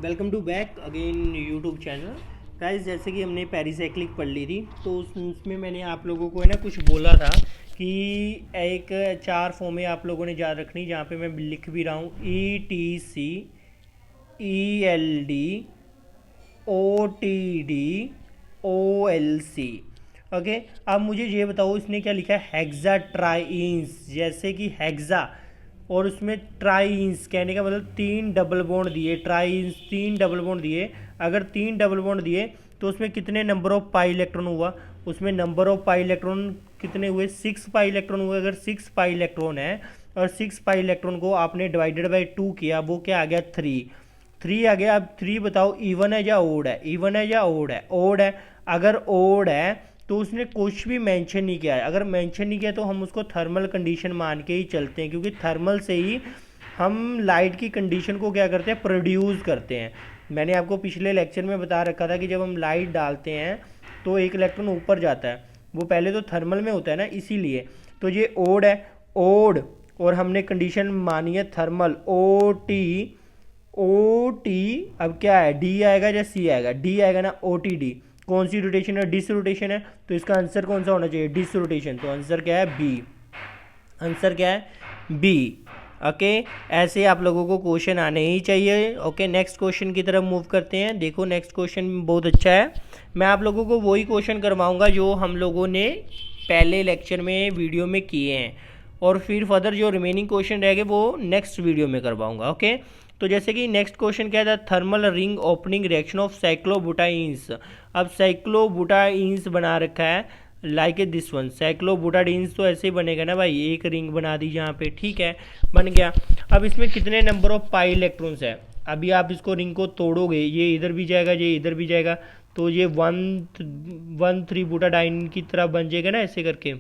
Welcome to back again YouTube channel. Guys, जैसे कि हमने पेरिसाइक्लिक पढ़ ली थी तो उसमें मैंने आप लोगों को है ना कुछ बोला था कि एक चार फॉर्में आप लोगों ने याद रखनी, जहाँ पे मैं लिख भी रहा हूँ ETC, ELD, OTD, OLC। Okay, अब मुझे ये बताओ इसने क्या लिखा है, हेक्सा ट्राइंस, जैसे कि हेक्सा और उसमें ट्राइंस कहने का मतलब तीन डबल बॉन्ड दिए, ट्राइंस तीन डबल बॉन्ड दिए। अगर तीन डबल बॉन्ड दिए तो उसमें कितने नंबर ऑफ पाई इलेक्ट्रॉन हुआ, उसमें नंबर ऑफ पाई इलेक्ट्रॉन कितने हुए, 6 पाई इलेक्ट्रॉन हुए। अगर 6 पाई इलेक्ट्रॉन है और 6 पाई इलेक्ट्रॉन को आपने डिवाइडेड बाई 2 किया, वो क्या आ गया, 3 आ गया। अब 3 बताओ इवन है या ओड है, इवन है या ओड है, ओड है। अगर ओड है तो उसने कुछ भी मेंशन नहीं किया है। अगर मेंशन नहीं किया तो हम उसको थर्मल कंडीशन मान के ही चलते हैं, क्योंकि थर्मल से ही हम लाइट की कंडीशन को क्या करते हैं, प्रोड्यूस करते हैं। मैंने आपको पिछले लेक्चर में बता रखा था कि जब हम लाइट डालते हैं तो एक इलेक्ट्रॉन ऊपर जाता है, वो पहले तो थर्मल में होता है ना, इसीलिए। तो ये ओड है, ओड, और हमने कंडीशन मानी है थर्मल, ओ टी। अब क्या है, डी आएगा या सी आएगा, डी आएगा ना, OTD। कौन सी रोटेशन है, डिस रोटेशन है, तो इसका आंसर कौन सा होना चाहिए, डिस रोटेशन। तो आंसर क्या है, बी। आंसर क्या है, बी। ओके, ऐसे आप लोगों को क्वेश्चन आने ही चाहिए। ओके, नेक्स्ट क्वेश्चन की तरफ मूव करते हैं। देखो नेक्स्ट क्वेश्चन बहुत अच्छा है। मैं आप लोगों को वही क्वेश्चन करवाऊंगा जो हम लोगों ने पहले लेक्चर में वीडियो में किए हैं, और फिर फर्दर जो रिमेनिंग क्वेश्चन रह गए वो नेक्स्ट वीडियो में करवाऊंगा। ओके, तो जैसे कि नेक्स्ट क्वेश्चन क्या था, thermal ring opening reaction of cyclobutenes. अब साइक्लोबुटाइंस बना रखा है like a this one, cyclobutadienes तो ऐसे ही बनेगा ना भाई, एक रिंग बना दी यहाँ पे, ठीक है, बन गया। अब इसमें कितने नंबर ऑफ पाई इलेक्ट्रॉन्स है, अभी आप इसको रिंग को तोड़ोगे, ये इधर भी जाएगा, ये इधर भी जाएगा, तो ये 1 3 बुटाडाइन की तरह बन जाएगा ना, ऐसे करके।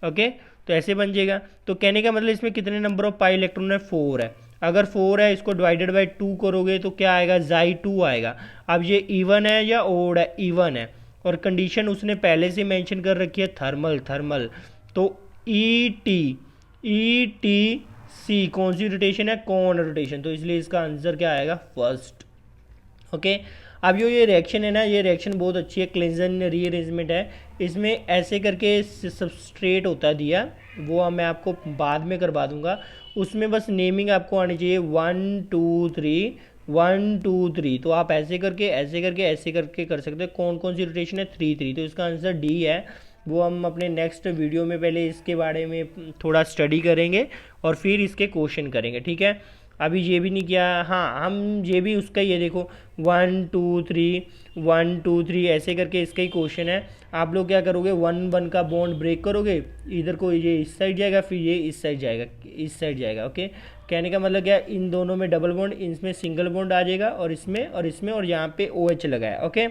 ओके, तो ऐसे बन जाएगा। तो कहने का मतलब इसमें कितने नंबर ऑफ पाई इलेक्ट्रॉन है, 4 है। अगर 4 है, इसको डिवाइडेड बाई 2 करोगे तो क्या आएगा, Xi2 आएगा। अब ये इवन है या ओड है, इवन है, और कंडीशन उसने पहले से मेंशन कर रखी है, थर्मल, थर्मल। तो ETC कौन सी रोटेशन है, कौन रोटेशन, तो इसलिए इसका आंसर क्या आएगा, फर्स्ट। ओके, अब ये रिएक्शन है ना, ये रिएक्शन बहुत अच्छी है, क्लिंजन रीअरेंजमेंट है। इसमें ऐसे करके सबस्ट्रेट होता है दिया, वो मैं आपको बाद में करवा दूंगा। उसमें बस नेमिंग आपको आनी चाहिए, 1 2 3 1 2 3। तो आप ऐसे करके ऐसे करके ऐसे करके कर सकते हो। कौन कौन सी रोटेशन है, 3 3। तो इसका आंसर डी है। वो हम अपने नेक्स्ट वीडियो में पहले इसके बारे में थोड़ा स्टडी करेंगे और फिर इसके क्वेश्चन करेंगे, ठीक है। अभी ये भी नहीं किया, हाँ हम ये भी उसका ही है, देखो 1 2 3 1 2 3 ऐसे करके इसका ही क्वेश्चन है। आप लोग क्या करोगे, 1 1 का बॉन्ड ब्रेक करोगे, इधर को ये इस साइड जाएगा, फिर ये इस साइड जाएगा, इस साइड जाएगा। ओके, कहने का मतलब क्या, इन दोनों में डबल बॉन्ड, इसमें सिंगल बॉन्ड आ जाएगा, और इसमें और इसमें, और यहाँ पे OH लगाया। ओके,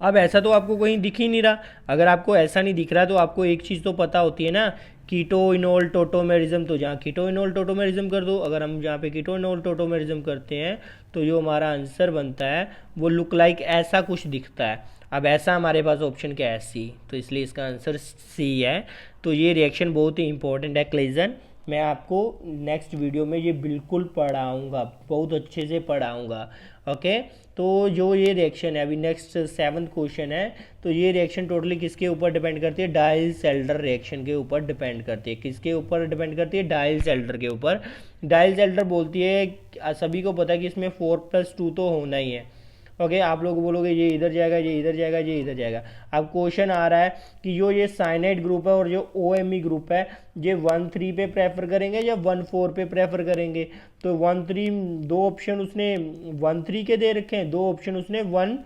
अब ऐसा तो आपको कहीं दिख ही नहीं रहा। अगर आपको ऐसा नहीं दिख रहा तो आपको एक चीज़ तो पता होती है ना, कीटो इनोल टोटोमेरिज्म। तो जहाँ कीटो इनोल टोटोमेरिज्म कर दो। अगर हम जहाँ पे कीटो इनोल टोटोमेरिज्म करते हैं तो जो हमारा आंसर बनता है वो लुक लाइक ऐसा कुछ दिखता है। अब ऐसा हमारे पास ऑप्शन क्या है, सी, तो इसलिए इसका आंसर सी है। तो ये रिएक्शन बहुत ही इंपॉर्टेंट है, क्लेजन। मैं आपको नेक्स्ट वीडियो में ये बिल्कुल पढ़ाऊँगा, बहुत अच्छे से पढ़ाऊँगा। ओके, तो जो ये रिएक्शन है, अभी नेक्स्ट 7th क्वेश्चन है, तो ये रिएक्शन टोटली किसके ऊपर डिपेंड करती है, डाइल्स-एल्डर रिएक्शन के ऊपर डिपेंड करती है। किसके ऊपर डिपेंड करती है, डाइल्स-एल्डर के ऊपर। डाइल्स-एल्डर बोलती है, सभी को पता है कि इसमें 4+2 तो होना ही है। ओके, आप लोग बोलोगे ये इधर जाएगा, ये इधर जाएगा, ये इधर जाएगा। अब क्वेश्चन आ रहा है कि जो ये साइनाइड ग्रुप है और जो OMe ग्रुप है, ये 1 3 पे प्रेफर करेंगे या 1 4 पे प्रेफर करेंगे। तो 1 3, दो ऑप्शन उसने 1 3 के दे रखे हैं, दो ऑप्शन उसने 1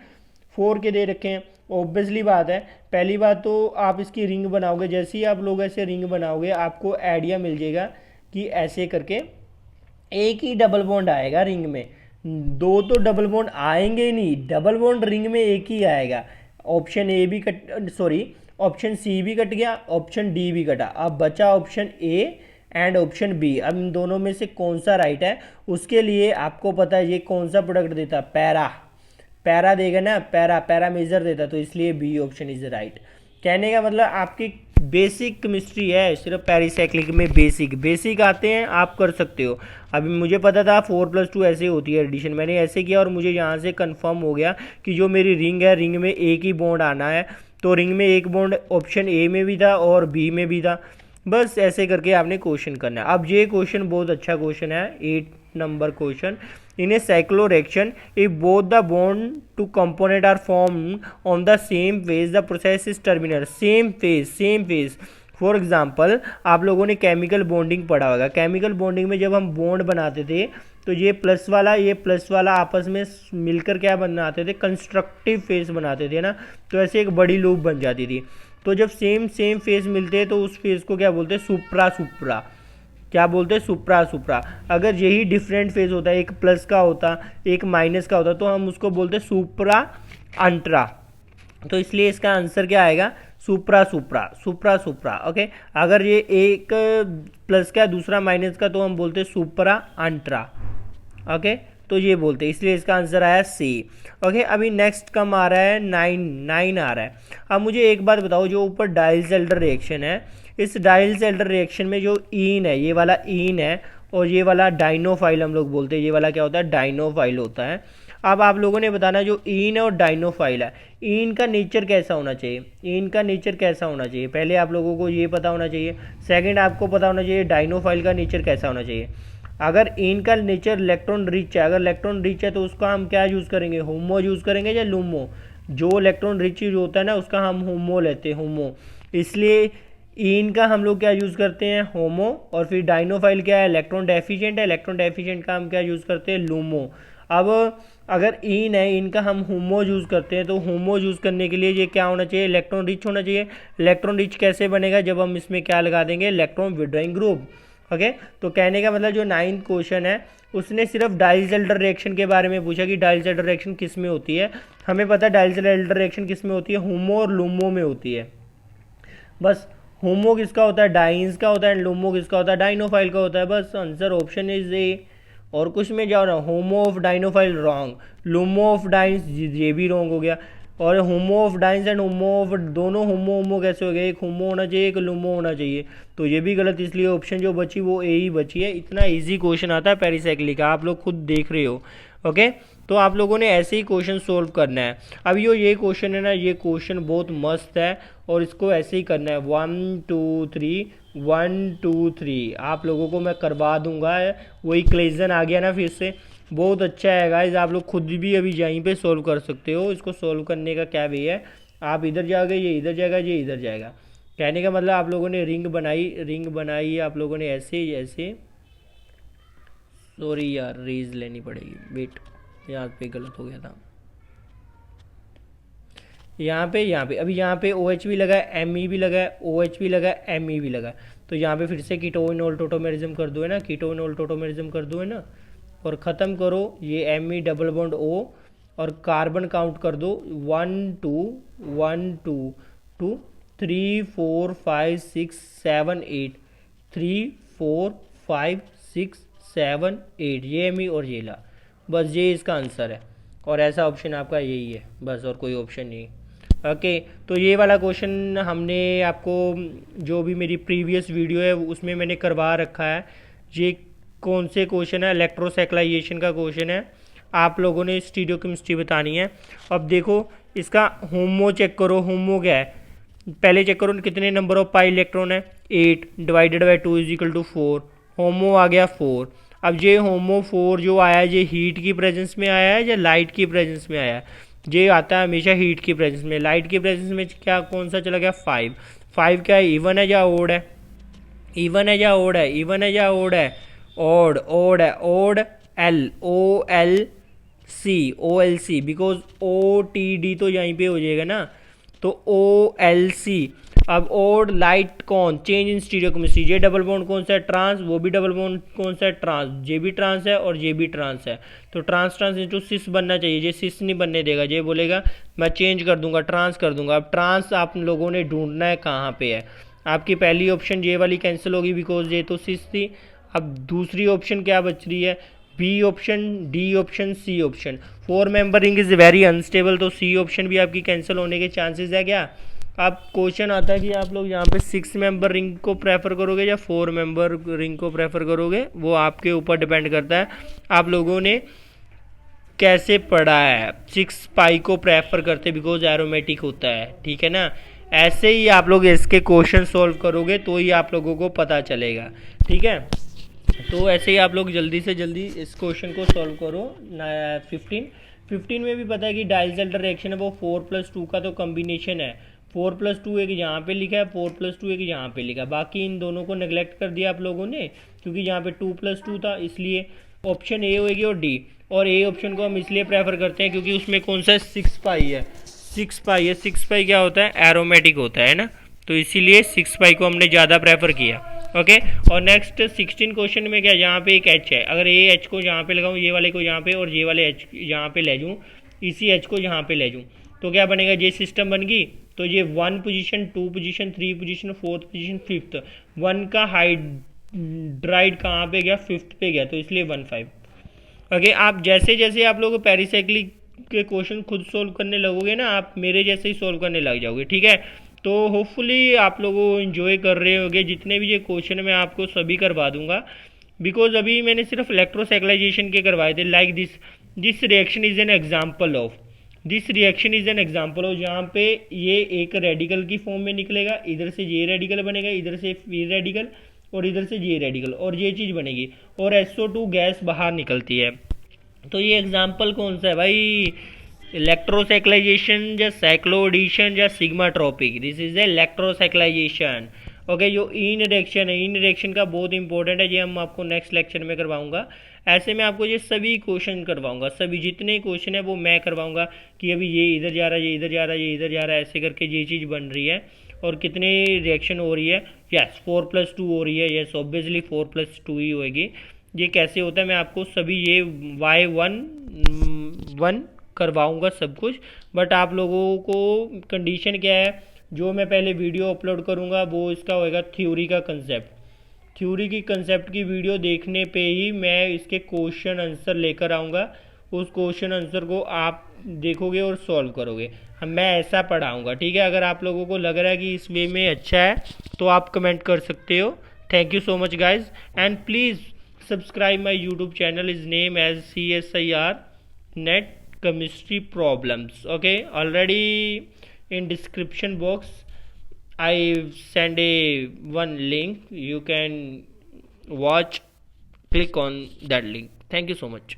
4 के दे रखे हैं। ऑब्वियसली बात है, पहली बात तो आप इसकी रिंग बनाओगे, जैसे ही आप लोग ऐसे रिंग बनाओगे आपको आइडिया मिल जाएगा कि ऐसे करके एक ही डबल बॉन्ड आएगा रिंग में, दो तो डबल बॉन्ड आएंगे ही नहीं, डबल बॉन्ड रिंग में एक ही आएगा। ऑप्शन ए भी कट, सॉरी, ऑप्शन सी भी कट गया, ऑप्शन डी भी कटा, अब बचा option A and option B. अब इन दोनों में से कौन सा राइट है, उसके लिए आपको पता है ये कौन सा प्रोडक्ट देता, पैरा, पैरा देगा ना, पैरा, पैरा मेजर देता, तो इसलिए बी ऑप्शन इज राइट। कहने का मतलब आपकी बेसिक केमिस्ट्री है, सिर्फ पेरिसाइक्लिक में बेसिक आते हैं, आप कर सकते हो। अभी मुझे पता था 4+2 ऐसे होती है एडिशन, मैंने ऐसे किया और मुझे यहाँ से कंफर्म हो गया कि जो मेरी रिंग है, रिंग में एक ही बॉन्ड आना है। तो रिंग में एक बॉन्ड ऑप्शन ए में भी था और बी में भी था। बस ऐसे करके आपने क्वेश्चन करना है। अब ये क्वेश्चन बहुत अच्छा क्वेश्चन है, 8 number question. In a cyclo reaction if both the bond to component are formed on the same phase the process is terminal. Same phase. For example, आप लोगों ने केमिकल बॉन्डिंग पढ़ा होगा। केमिकल बॉन्डिंग में जब हम bond बनाते थे तो ये प्लस वाला आपस में मिलकर क्या बनाते थे, कंस्ट्रक्टिव फेज बनाते थे ना। तो ऐसे एक बड़ी लूप बन जाती थी। तो जब सेम फेज मिलते हैं तो उस फेज को क्या बोलते हैं, सुप्रा। क्या बोलते हैं, सुप्रा। अगर यही डिफरेंट फेज होता है, एक प्लस का होता, एक माइनस का होता, तो हम उसको बोलते हैं सुप्रा अंट्रा। तो इसलिए इसका आंसर क्या आएगा, सुप्रा। ओके, अगर ये एक प्लस का दूसरा माइनस का तो हम बोलते हैं सुप्रा अंट्रा। ओके, तो ये बोलते हैं, इसलिए इसका आंसर आया सी। ओके, अभी नेक्स्ट कम आ रहा है 9 आ रहा है। अब मुझे एक बात बताओ, जो ऊपर डाइल्स-एल्डर रिएक्शन है, इस डाइल्स-एल्डर रिएक्शन में जो ईन है, ये वाला ईन है और ये वाला डाइनोफाइल हम लोग बोलते हैं, ये वाला क्या होता है, डाइनोफाइल होता है। अब आप लोगों ने बताना जो ईन है और डाइनोफाइल है, ईन का नेचर कैसा होना चाहिए, पहले आप लोगों को ये पता होना चाहिए। सेकंड, आपको पता होना चाहिए डाइनोफाइल का नेचर कैसा होना चाहिए। अगर इन का नेचर इलेक्ट्रॉन रिच है, अगर इलेक्ट्रॉन रिच है तो उसका हम क्या यूज़ करेंगे, होमो यूज़ करेंगे या लूमो। जो इलेक्ट्रॉन रिच होता है ना उसका हम होमो लेते हैं, होमो। इसलिए इन का हम लोग क्या यूज़ करते हैं, होमो। और फिर डाइनोफाइल क्या है, इलेक्ट्रॉन डेफिशिएंट है, इलेक्ट्रॉन डेफिशिएंट का हम क्या यूज़ करते हैं, लूमो। अब अगर इन है, इनका हम होमो यूज़ करते हैं, तो होमो यूज़ करने के लिए ये क्या होना चाहिए, इलेक्ट्रॉन रिच होना चाहिए। इलेक्ट्रॉन रिच कैसे बनेगा, जब हम इसमें क्या लगा देंगे, इलेक्ट्रॉन विड्रॉइंग ग्रुप। ओके, तो कहने का मतलब जो 9th क्वेश्चन है उसने सिर्फ डाइल्स-एल्डर रिएक्शन के बारे में पूछा कि डाइल्स-एल्डर रिएक्शन किस में होती है। हमें पता है डाइल्स-एल्डर रिएक्शन किस में होती है, होमो और लूमो में होती है। बस होमो किसका होता है, डाइंस का होता है, लूमो किसका होता है, डाइनोफाइल का होता है। बस आंसर ऑप्शन इज ए। और कुछ में जाओ ना, HOMO of dienophile wrong, LUMO of dienes ये भी रॉन्ग हो गया। और HOMO of dienes and HOMO of, दोनों होमो कैसे हो गए, एक होमो होना चाहिए एक लूमो होना चाहिए, तो ये भी गलत। इसलिए ऑप्शन जो बची वो ए ही बची है। इतना इजी क्वेश्चन आता है पेरिसाइक्लिक का, आप लोग खुद देख रहे हो। ओके, तो आप लोगों ने ऐसे ही क्वेश्चन सोल्व करना है। अब ये क्वेश्चन है ना, ये क्वेश्चन बहुत मस्त है और इसको ऐसे ही करना है, 1 2 3 1 2 3। आप लोगों को मैं करवा दूंगा, वही इक्वेशन आ गया ना फिर से, बहुत अच्छा है गाइस। आप लोग खुद भी अभी यहीं पे सोल्व कर सकते हो। इसको सोल्व करने का क्या वे है, आप इधर जाओगे, ये इधर जाएगा, ये इधर जाएगा। कहने का मतलब आप लोगों ने रिंग बनाई आप लोगों ने ऐसे सॉरी यार, रेज लेनी पड़ेगी, वेट, यहाँ पे गलत हो गया था। यहाँ पे अभी यहाँ पे OH भी लगा है, Me भी लगा है, OH भी लगा है, Me भी लगा है। तो यहाँ पे फिर से कीटोन टोटोमेरिज्म कर दो है ना, कीटोन टोटोमेरिज्म कर दो है ना, और ख़त्म करो ये Me डबल बॉन्ड O, और कार्बन काउंट कर दो 1 2 1 2 2 3 4 5 6 7 8 3 4 5 6 7 8, ये Me और ये ला, बस ये इसका आंसर है। और ऐसा ऑप्शन आपका यही है बस, और कोई ऑप्शन नहीं। ओके, तो ये वाला क्वेश्चन हमने आपको, जो भी मेरी प्रीवियस वीडियो है उसमें मैंने करवा रखा है। ये कौन से क्वेश्चन है, इलेक्ट्रोसाइक्लाइजेशन का क्वेश्चन है। आप लोगों ने स्टीरियो केमिस्ट्री बतानी है। अब देखो इसका होमो चेक करो, होमो क्या है, पहले चेक करो कितने नंबर ऑफ पाई इलेक्ट्रॉन है, 8 divided by 2 is equal to 4, HOMO आ गया 4। अब ये होमो 4 जो आया है, ये हीट की प्रेजेंस में आया है या लाइट की प्रेजेंस में आया है, ये आता है हमेशा हीट की प्रेजेंस में। लाइट की प्रेजेंस में क्या कौन सा चला गया, 5 क्या है, इवन है या ओड है, इवन है या ओड है, इवन है या ओड है, ओड है, ओड OLC, बिकॉज OTD तो यहीं पे हो जाएगा ना, तो OLC। अब ओड लाइट कौन, चेंज इन स्टीरियो केमिस्ट्री, ये डबल बॉन्ड कौन सा है, ट्रांस, वो भी डबल बॉन्ड कौन सा है, ट्रांस, ये भी ट्रांस है और ये भी ट्रांस है। तो ट्रांस इंटू सिस बनना चाहिए, ये सिस नहीं बनने देगा, ये बोलेगा मैं चेंज कर दूंगा, ट्रांस कर दूंगा। अब ट्रांस आप लोगों ने ढूंढना है कहाँ पे है। आपकी पहली ऑप्शन ये वाली कैंसिल होगी बिकॉज ये तो सिस थी। अब दूसरी ऑप्शन क्या बच रही है, B option, D option, C option. 4 member ring is very unstable, तो सी ऑप्शन भी आपकी कैंसिल होने के चांसेस है क्या, अब क्वेश्चन आता है कि आप लोग यहाँ पे 6 मेंबर रिंग को प्रेफर करोगे या 4 मेंबर रिंग को प्रेफर करोगे, वो आपके ऊपर डिपेंड करता है आप लोगों ने कैसे पढ़ा है। 6 पाई को प्रेफर करते बिकॉज एरोमेटिक होता है, ठीक है ना। ऐसे ही आप लोग इसके क्वेश्चन सॉल्व करोगे तो ही आप लोगों को पता चलेगा, ठीक है। तो ऐसे ही आप लोग जल्दी से जल्दी इस क्वेश्चन को सॉल्व करो। 15 में भी पता है कि डाइसल्टर रिएक्शन है वो 4+2 का तो कॉम्बिनेशन है। 4+2 एक यहाँ पे लिखा है, 4+2 एक यहाँ पे लिखा है, बाकी इन दोनों को नेग्लेक्ट कर दिया आप लोगों ने क्योंकि यहाँ पे 2+2 था, इसलिए ऑप्शन ए होगी और डी। और ए ऑप्शन को हम इसलिए प्रेफर करते हैं क्योंकि उसमें कौन सा 6 पाई है, 6 पाई है। 6 पाई क्या होता है, एरोमेटिक होता है ना, तो इसीलिए 6 पाई को हमने ज़्यादा प्रेफर किया। ओके और नेक्स्ट 16 क्वेश्चन में क्या, यहाँ पे एक एच है, अगर ये एच को यहाँ पे लगाऊँ, ये वाले को यहाँ पे और ये वाले एच यहाँ पे ले जाऊँ, इसी एच को यहाँ पे ले जाऊँ, तो क्या बनेगा, ये सिस्टम बन गई। तो ये 1 position, 2 position, 3 position, 4th position, 5th, 1 का हाइड्राइड कहाँ पे गया, 5th पे गया, तो इसलिए 1,5। ओके आप जैसे जैसे आप लोग पेरिसाइक्लिक के क्वेश्चन खुद सोल्व करने लगोगे ना, आप मेरे जैसे ही सोल्व करने लग जाओगे, ठीक है। तो होपफुली आप लोगों इन्जॉय कर रहे होगे, जितने भी ये क्वेश्चन मैं आपको सभी करवा दूंगा बिकॉज अभी मैंने सिर्फ इलेक्ट्रोसाइक्लाइजेशन के करवाए थे। Like this reaction is an example of, this reaction is an example of, जहाँ पे ये एक रेडिकल की फॉर्म में निकलेगा, इधर से ये रेडिकल बनेगा, इधर से ये रेडिकल और इधर से ये रेडिकल और ये चीज़ बनेगी और SO2 गैस बाहर निकलती है। तो ये एग्जाम्पल कौन सा है भाई, इलेक्ट्रोसाइक्लाइजेशन या साइक्लोएडिशन या सिग्माट्रोपिक, दिस इज इलेक्ट्रोसाइक्लाइजेशन। ओके जो इन रिएक्शन है, इन रिएक्शन का बहुत इंपॉर्टेंट है, ये हम आपको नेक्स्ट लेक्चर में करवाऊंगा। ऐसे में आपको ये सभी क्वेश्चन करवाऊंगा, सभी जितने क्वेश्चन है वो मैं करवाऊंगा कि अभी ये इधर जा रहा है, ये इधर जा रहा है, ये इधर जा रहा है, ऐसे करके ये चीज़ बन रही है और कितने रिएक्शन हो रही है। यस 4+2 हो रही है, यस ऑब्वियसली 4+2 ही होएगी। ये कैसे होता है मैं आपको सभी ये Y1 करवाऊंगा सब कुछ, बट आप लोगों को कंडीशन क्या है, जो मैं पहले वीडियो अपलोड करूंगा वो इसका होएगा थ्योरी का कंसेप्ट। थ्योरी की कंसेप्ट की वीडियो देखने पे ही मैं इसके क्वेश्चन आंसर लेकर आऊँगा, उस क्वेश्चन आंसर को आप देखोगे और सॉल्व करोगे। हम मैं ऐसा पढ़ाऊँगा, ठीक है। अगर आप लोगों को लग रहा है कि इस वे में अच्छा है तो आप कमेंट कर सकते हो। Thank you so much guys and please subscribe my YouTube channel is name as CSIR net chemistry problems. Okay already in description box I send a one link, you can watch, click on that link. Thank you so much.